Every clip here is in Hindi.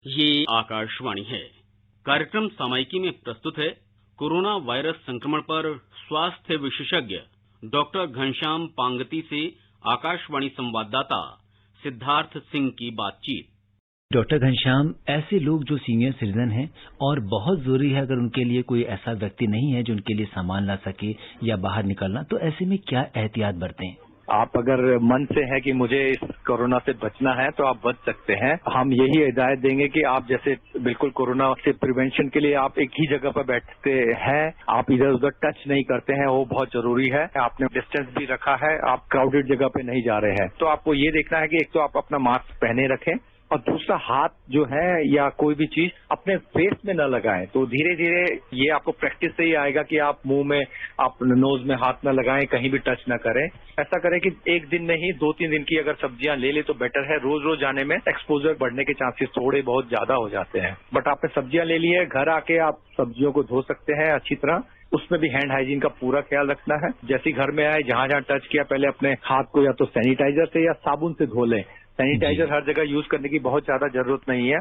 ये आकाशवाणी है। कार्यक्रम सामयिकी में प्रस्तुत है कोरोना वायरस संक्रमण पर स्वास्थ्य विशेषज्ञ डॉक्टर घनश्याम पांगती से आकाशवाणी संवाददाता सिद्धार्थ सिंह की बातचीत। डॉक्टर घनश्याम, ऐसे लोग जो सीनियर सिटीजन हैं और बहुत जरूरी है अगर उनके लिए कोई ऐसा व्यक्ति नहीं है जो उनके लिए सामान ला सके या बाहर निकलना, तो ऐसे में क्या एहतियात बरतें? आप अगर मन से है कि मुझे इस कोरोना से बचना है तो आप बच सकते हैं। हम यही हिदायत देंगे कि आप जैसे बिल्कुल कोरोना से प्रिवेंशन के लिए आप एक ही जगह पर बैठते हैं, आप इधर उधर टच नहीं करते हैं, वो बहुत जरूरी है। आपने डिस्टेंस भी रखा है, आप क्राउडेड जगह पे नहीं जा रहे हैं। तो आपको ये देखना है कि एक तो आप अपना मास्क पहने रखें और दूसरा हाथ जो है या कोई भी चीज अपने फेस में न लगाएं। तो धीरे धीरे ये आपको प्रैक्टिस से ही आएगा कि आप मुंह में, आप नोज में हाथ न लगाएं, कहीं भी टच न करें। ऐसा करें कि एक दिन नहीं 2-3 दिन की अगर सब्जियां ले ले तो बेटर है। रोज रोज जाने में एक्सपोजर बढ़ने के चांसेस थोड़े बहुत ज्यादा हो जाते हैं। बट आपने सब्जियां ले ली है, घर आके आप सब्जियों को धो सकते हैं अच्छी तरह। उसमें भी हैंड हाइजीन का पूरा ख्याल रखना है। जैसे घर में आए, जहां जहां टच किया, पहले अपने हाथ को या तो सैनिटाइजर से या साबुन से धो लें। सैनिटाइजर हर जगह यूज करने की बहुत ज्यादा जरूरत नहीं है।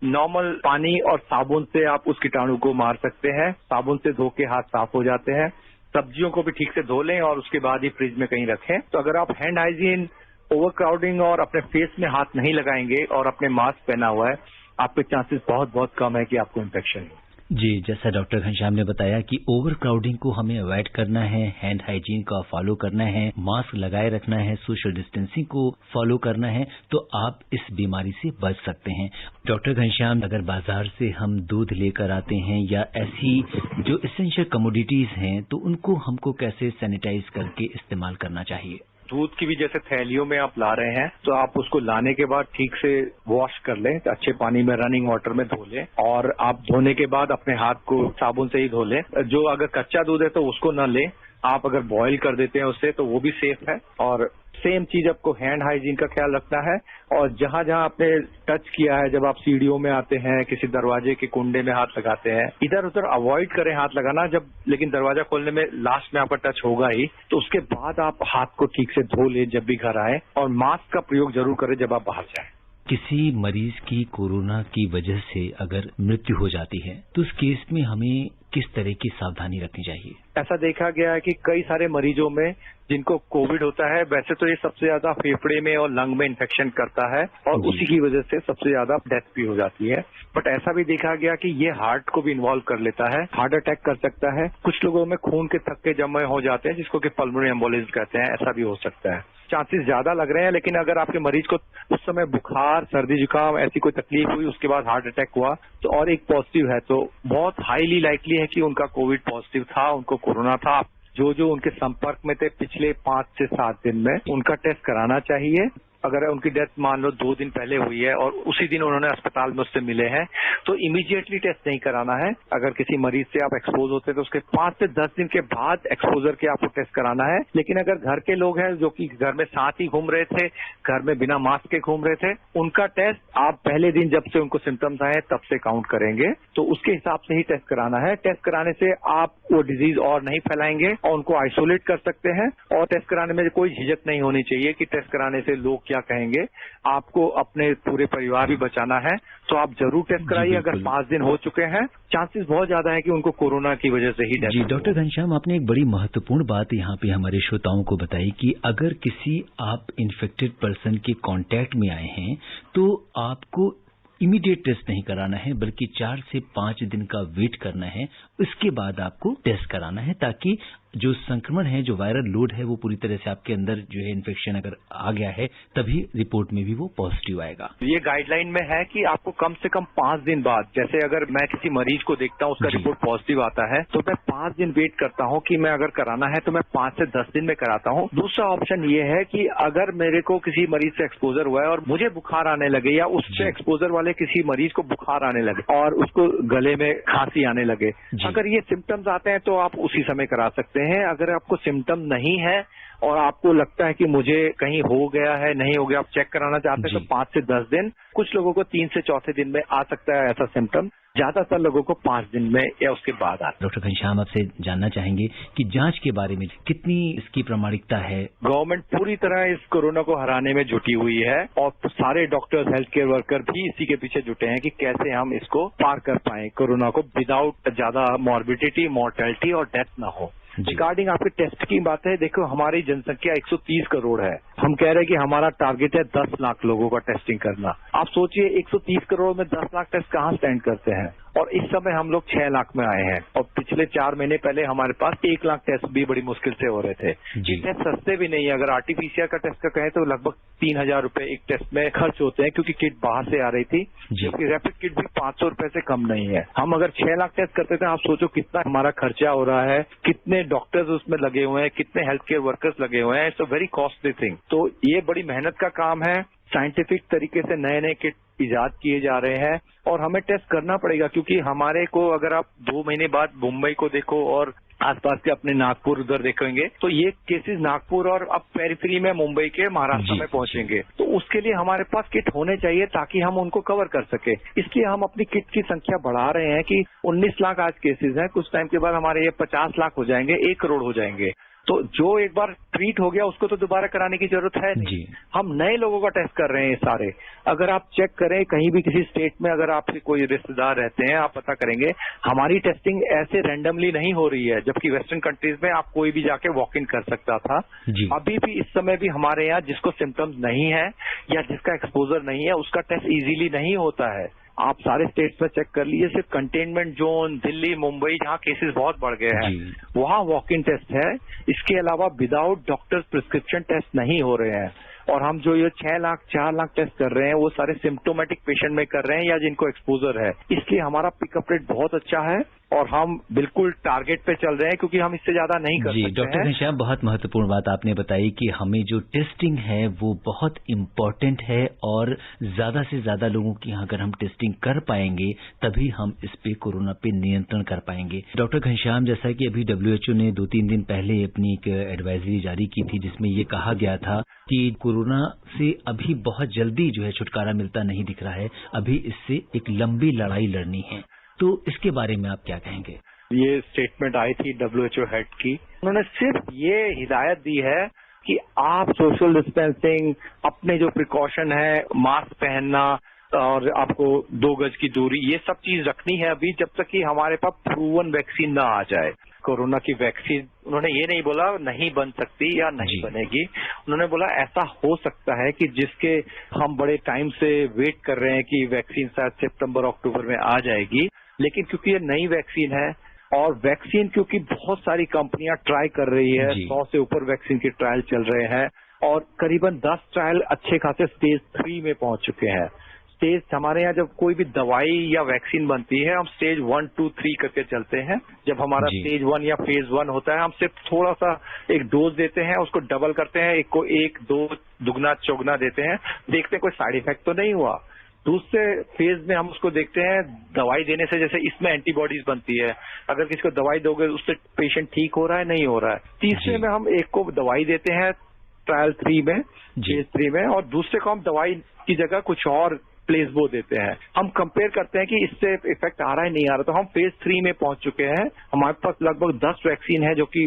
नॉर्मल पानी और साबुन से आप उस कीटाणु को मार सकते हैं। साबुन से धो के हाथ साफ हो जाते हैं। सब्जियों को भी ठीक से धो लें और उसके बाद ही फ्रिज में कहीं रखें। तो अगर आप हैंड हाइजीन, ओवर क्राउडिंग और अपने फेस में हाथ नहीं लगाएंगे और अपने मास्क पहना हुआ है, आपके चांसेस बहुत बहुत कम है कि आपको इन्फेक्शन हो। जी, जैसा डॉक्टर घनश्याम ने बताया कि ओवर क्राउडिंग को हमें अवॉइड करना है, हैंड हाइजीन का फॉलो करना है, मास्क लगाए रखना है, सोशल डिस्टेंसिंग को फॉलो करना है, तो आप इस बीमारी से बच सकते हैं। डॉक्टर घनश्याम, अगर बाजार से हम दूध लेकर आते हैं या ऐसी जो एसेंशियल कमोडिटीज हैं, तो उनको हमको कैसे सैनिटाइज करके इस्तेमाल करना चाहिए? दूध की भी जैसे थैलियों में आप ला रहे हैं तो आप उसको लाने के बाद ठीक से वॉश कर लें, अच्छे पानी में रनिंग वाटर में धो लें और आप धोने के बाद अपने हाथ को साबुन से ही धो लें। जो अगर कच्चा दूध है तो उसको न लें, आप अगर बॉईल कर देते हैं उससे तो वो भी सेफ है। और सेम चीज आपको हैंड हाइजीन का ख्याल रखना है। और जहां जहां आपने टच किया है, जब आप सीढ़ियों में आते हैं, किसी दरवाजे के कुंडे में हाथ लगाते हैं, इधर उधर अवॉइड करें हाथ लगाना। जब लेकिन दरवाजा खोलने में लास्ट में आपका टच होगा ही, तो उसके बाद आप हाथ को ठीक से धो लें जब भी घर आए। और मास्क का प्रयोग जरूर करें जब आप बाहर जाएं। किसी मरीज की कोरोना की वजह से अगर मृत्यु हो जाती है तो उस केस में हमें किस तरह की सावधानी रखनी चाहिए? ऐसा देखा गया है कि कई सारे मरीजों में जिनको कोविड होता है, वैसे तो ये सबसे ज्यादा फेफड़े में और लंग में इन्फेक्शन करता है और उसी की वजह से सबसे ज्यादा डेथ भी हो जाती है। बट ऐसा भी देखा गया कि ये हार्ट को भी इन्वॉल्व कर लेता है, हार्ट अटैक कर सकता है। कुछ लोगों में खून के थक्के जमे हो जाते हैं जिसको कि पल्मोनरी एम्बोलिज्म कहते हैं, ऐसा भी हो सकता है। चांसेस ज्यादा लग रहे हैं, लेकिन अगर आपके मरीज को उस समय बुखार, सर्दी जुकाम ऐसी कोई तकलीफ हुई, उसके बाद हार्ट अटैक हुआ तो और एक पॉजिटिव है, तो बहुत हाईली लाइकली है कि उनका कोविड पॉजिटिव था, उनको कोरोना था। जो उनके संपर्क में थे पिछले 5 से 7 दिन में, उनका टेस्ट कराना चाहिए। अगर उनकी डेथ मान लो 2 दिन पहले हुई है और उसी दिन उन्होंने अस्पताल में उससे मिले हैं, तो इमीडिएटली टेस्ट नहीं कराना है। अगर किसी मरीज से आप एक्सपोज होते हैं तो उसके 5 से 10 दिन के बाद एक्सपोजर के आपको टेस्ट कराना है। लेकिन अगर घर के लोग हैं जो कि घर में साथ ही घूम रहे थे, घर में बिना मास्क के घूम रहे थे, उनका टेस्ट आप पहले दिन जब से उनको सिम्टम्स आए तब से काउंट करेंगे, तो उसके हिसाब से ही टेस्ट कराना है। टेस्ट कराने से आप वो डिजीज और नहीं फैलाएंगे और उनको आइसोलेट कर सकते हैं। और टेस्ट कराने में कोई झिझक नहीं होनी चाहिए कि टेस्ट कराने से लोग क्या कहेंगे। आपको अपने पूरे परिवार भी बचाना है, तो आप जरूर टेस्ट कराइए। अगर 5 दिन हो चुके हैं, चांसेस बहुत ज्यादा है कि उनको कोरोना की वजह से ही डेथ। जी डॉक्टर घनश्याम, आपने एक बड़ी महत्वपूर्ण बात यहाँ पे हमारे श्रोताओं को बताई कि अगर किसी आप इन्फेक्टेड पर्सन के कांटेक्ट में आए हैं तो आपको इमीडिएट टेस्ट नहीं कराना है, बल्कि 4 से 5 दिन का वेट करना है, उसके बाद आपको टेस्ट कराना है, ताकि जो संक्रमण है, जो वायरल लोड है, वो पूरी तरह से आपके अंदर जो है इन्फेक्शन अगर आ गया है तभी रिपोर्ट में भी वो पॉजिटिव आएगा। ये गाइडलाइन में है कि आपको कम से कम 5 दिन बाद, जैसे अगर मैं किसी मरीज को देखता हूँ उसका रिपोर्ट पॉजिटिव आता है तो मैं 5 दिन वेट करता हूँ कि मैं अगर कराना है तो मैं 5 से 10 दिन में कराता हूँ। दूसरा ऑप्शन ये है कि अगर मेरे को किसी मरीज से एक्सपोजर हुआ है और मुझे बुखार आने लगे या उससे एक्सपोजर वाले किसी मरीज को बुखार आने लगे और उसको गले में खांसी आने लगे, अगर ये सिम्टम्स आते हैं तो आप उसी समय करा सकते हैं। अगर आपको सिम्टम नहीं है और आपको लगता है कि मुझे कहीं हो गया है, नहीं हो गया, आप चेक कराना चाहते हैं तो 5 से 10 दिन, कुछ लोगों को 3 से चौथे दिन में आ सकता है ऐसा सिम्टम, ज्यादातर लोगों को 5 दिन में या उसके बाद आता है। डॉक्टर घनश्याम, आपसे जानना चाहेंगे कि जांच के बारे में कितनी इसकी प्रामाणिकता है? गवर्नमेंट पूरी तरह इस कोरोना को हराने में जुटी हुई है और सारे डॉक्टर्स, हेल्थ केयर वर्कर भी इसी के पीछे जुटे हैं कि कैसे हम इसको पार कर पाएं कोरोना को विदाउट ज्यादा मॉर्बिडिटी, मॉर्टेलिटी और डेथ ना हो। रिगार्डिंग आपके टेस्ट की बात है, देखो हमारी जनसंख्या 130 करोड़ है, हम कह रहे हैं कि हमारा टारगेट है 10 लाख लोगों का टेस्टिंग करना। आप सोचिए 130 करोड़ में 10 लाख टेस्ट कहाँ स्टैंड करते हैं, और इस समय हम लोग 6 लाख में आए हैं और पिछले 4 महीने पहले हमारे पास 1 लाख टेस्ट भी बड़ी मुश्किल से हो रहे थे। ये टेस्ट सस्ते भी नहीं है, अगर आरटीपीसीआर का टेस्ट का कहें तो लगभग 3,000 रुपए एक टेस्ट में खर्च होते हैं, क्योंकि किट बाहर से आ रही थी, जबकि रैपिड किट भी 500 रुपए से कम नहीं है। हम अगर 6 लाख टेस्ट करते थे, आप सोचो कितना हमारा खर्चा हो रहा है, कितने डॉक्टर्स उसमें लगे हुए हैं, कितने हेल्थ केयर वर्कर्स लगे हुए हैं। It's a very costly thing. तो ये बड़ी मेहनत का काम है, साइंटिफिक तरीके से नए नए किट इजाद किए जा रहे हैं और हमें टेस्ट करना पड़ेगा, क्योंकि हमारे को अगर आप 2 महीने बाद मुंबई को देखो और आसपास के अपने नागपुर उधर देखेंगे तो ये केसेस नागपुर और अब पेरिफेरी में मुंबई के महाराष्ट्र में पहुंचेंगे। तो उसके लिए हमारे पास किट होने चाहिए ताकि हम उनको कवर कर सके। इसलिए हम अपनी किट की संख्या बढ़ा रहे हैं कि 19 लाख आज केसेस हैं, कुछ टाइम के बाद हमारे ये 50 लाख हो जाएंगे, 1 करोड़ हो जाएंगे। तो जो एक बार ट्रीट हो गया उसको तो दोबारा कराने की जरूरत है नहीं। हम नए लोगों का टेस्ट कर रहे हैं सारे। अगर आप चेक करें कहीं भी किसी स्टेट में, अगर आपके कोई रिश्तेदार रहते हैं, आप पता करेंगे हमारी टेस्टिंग ऐसे रैंडमली नहीं हो रही है, जबकि वेस्टर्न कंट्रीज में आप कोई भी जाके वॉक इन कर सकता था। अभी भी इस समय भी हमारे यहाँ जिसको सिम्टम्स नहीं है या जिसका एक्सपोजर नहीं है उसका टेस्ट इजीली नहीं होता है। आप सारे स्टेट्स में चेक कर लीजिए, सिर्फ कंटेनमेंट जोन दिल्ली, मुंबई जहाँ केसेस बहुत बढ़ गए हैं वहाँ वॉक इन टेस्ट है। इसके अलावा विदाउट डॉक्टर्स प्रिस्क्रिप्शन टेस्ट नहीं हो रहे हैं। और हम जो ये 6 लाख 4 लाख टेस्ट कर रहे हैं वो सारे सिम्टोमेटिक पेशेंट में कर रहे हैं या जिनको एक्सपोजर है। इसलिए हमारा पिकअप रेट बहुत अच्छा है और हम बिल्कुल टारगेट पे चल रहे हैं, क्योंकि हम इससे ज्यादा नहीं कर सकते। डॉक्टर घनश्याम, बहुत महत्वपूर्ण बात आपने बताई कि हमें जो टेस्टिंग है वो बहुत इम्पोर्टेंट है और ज्यादा से ज्यादा लोगों की अगर हम टेस्टिंग कर पाएंगे तभी हम इस पे कोरोना पे नियंत्रण कर पाएंगे। डॉक्टर घनश्याम, जैसा कि अभी WHO ने 2-3 दिन पहले अपनी एक एडवाइजरी जारी की थी जिसमें ये कहा गया था कि कोरोना से अभी बहुत जल्दी जो है छुटकारा मिलता नहीं दिख रहा है, अभी इससे एक लंबी लड़ाई लड़नी है, तो इसके बारे में आप क्या कहेंगे? ये स्टेटमेंट आई थी WHO हेड की, उन्होंने सिर्फ ये हिदायत दी है कि आप सोशल डिस्टेंसिंग, अपने जो प्रिकॉशन है, मास्क पहनना और आपको 2 गज की दूरी, ये सब चीज रखनी है अभी, जब तक कि हमारे पास प्रूवन वैक्सीन ना आ जाए। कोरोना की वैक्सीन उन्होंने ये नहीं बोला नहीं बन सकती या नहीं बनेगी, उन्होंने बोला ऐसा हो सकता है कि जिसके हम बड़े टाइम से वेट कर रहे हैं कि वैक्सीन शायद सितंबर अक्टूबर में आ जाएगी, लेकिन क्योंकि ये नई वैक्सीन है और वैक्सीन क्योंकि बहुत सारी कंपनियां ट्राई कर रही है, 100 से ऊपर वैक्सीन के ट्रायल चल रहे हैं और करीबन 10 ट्रायल अच्छे खासे स्टेज 3 में पहुंच चुके हैं। स्टेज हमारे यहाँ जब कोई भी दवाई या वैक्सीन बनती है हम स्टेज 1, 2, 3 करके चलते हैं। जब हमारा स्टेज 1 या फेज 1 होता है हम सिर्फ थोड़ा सा एक डोज देते हैं, उसको डबल करते हैं, एक को 1, 2 दुगना चौगुना देते हैं, देखते हैं कोई साइड इफेक्ट तो नहीं हुआ। दूसरे फेज में हम उसको देखते हैं दवाई देने से, जैसे इसमें एंटीबॉडीज बनती है, अगर किसी को दवाई दोगे उससे पेशेंट ठीक हो रहा है नहीं हो रहा है। तीसरे में हम एक को दवाई देते हैं ट्रायल 3 में, फेज 3 में, और दूसरे को हम दवाई की जगह कुछ और प्लेसबो देते हैं। हम कंपेयर करते हैं कि इससे इफेक्ट आ रहा है नहीं आ रहा, तो हम फेज 3 में पहुंच चुके हैं। हमारे पास लगभग 10 वैक्सीन है जो कि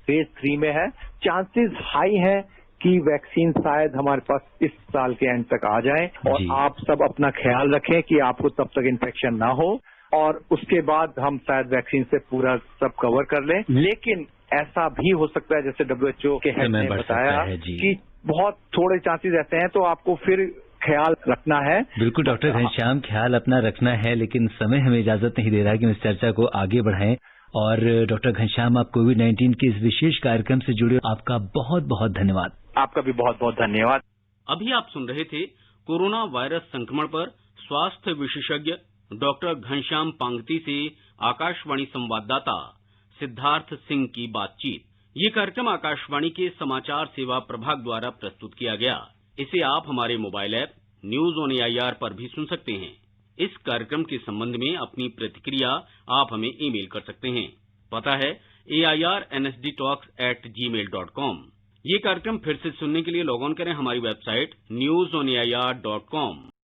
फेज 3 में है। चांसेस हाई है कि वैक्सीन शायद हमारे पास इस साल के एंड तक आ जाए और आप सब अपना ख्याल रखें कि आपको तब तक इन्फेक्शन ना हो और उसके बाद हम शायद वैक्सीन से पूरा सब कवर कर लें। लेकिन ऐसा भी हो सकता है जैसे WHO के हेड ने बताया कि बहुत थोड़े चांसेस ऐसे हैं, तो आपको फिर ख्याल रखना है। बिल्कुल डॉक्टर घनश्याम, ख्याल अपना रखना है, लेकिन समय हमें इजाजत नहीं दे रहा कि हम इस चर्चा को आगे बढ़ाएं। और डॉक्टर घनश्याम, आप कोविड-19 के इस विशेष कार्यक्रम से जुड़े, आपका बहुत बहुत धन्यवाद। आपका भी बहुत बहुत धन्यवाद। अभी आप सुन रहे थे कोरोना वायरस संक्रमण पर स्वास्थ्य विशेषज्ञ डॉक्टर घनश्याम पांगती से आकाशवाणी संवाददाता सिद्धार्थ सिंह की बातचीत। ये कार्यक्रम आकाशवाणी के समाचार सेवा प्रभाग द्वारा प्रस्तुत किया गया। इसे आप हमारे mobile app news on AIR पर भी सुन सकते हैं। इस कार्यक्रम के संबंध में अपनी प्रतिक्रिया आप हमें ईमेल कर सकते हैं। पता है AIRNSDtalks@gmail.com। ये कार्यक्रम फिर से सुनने के लिए लॉग ऑन करें हमारी वेबसाइट newsonair.com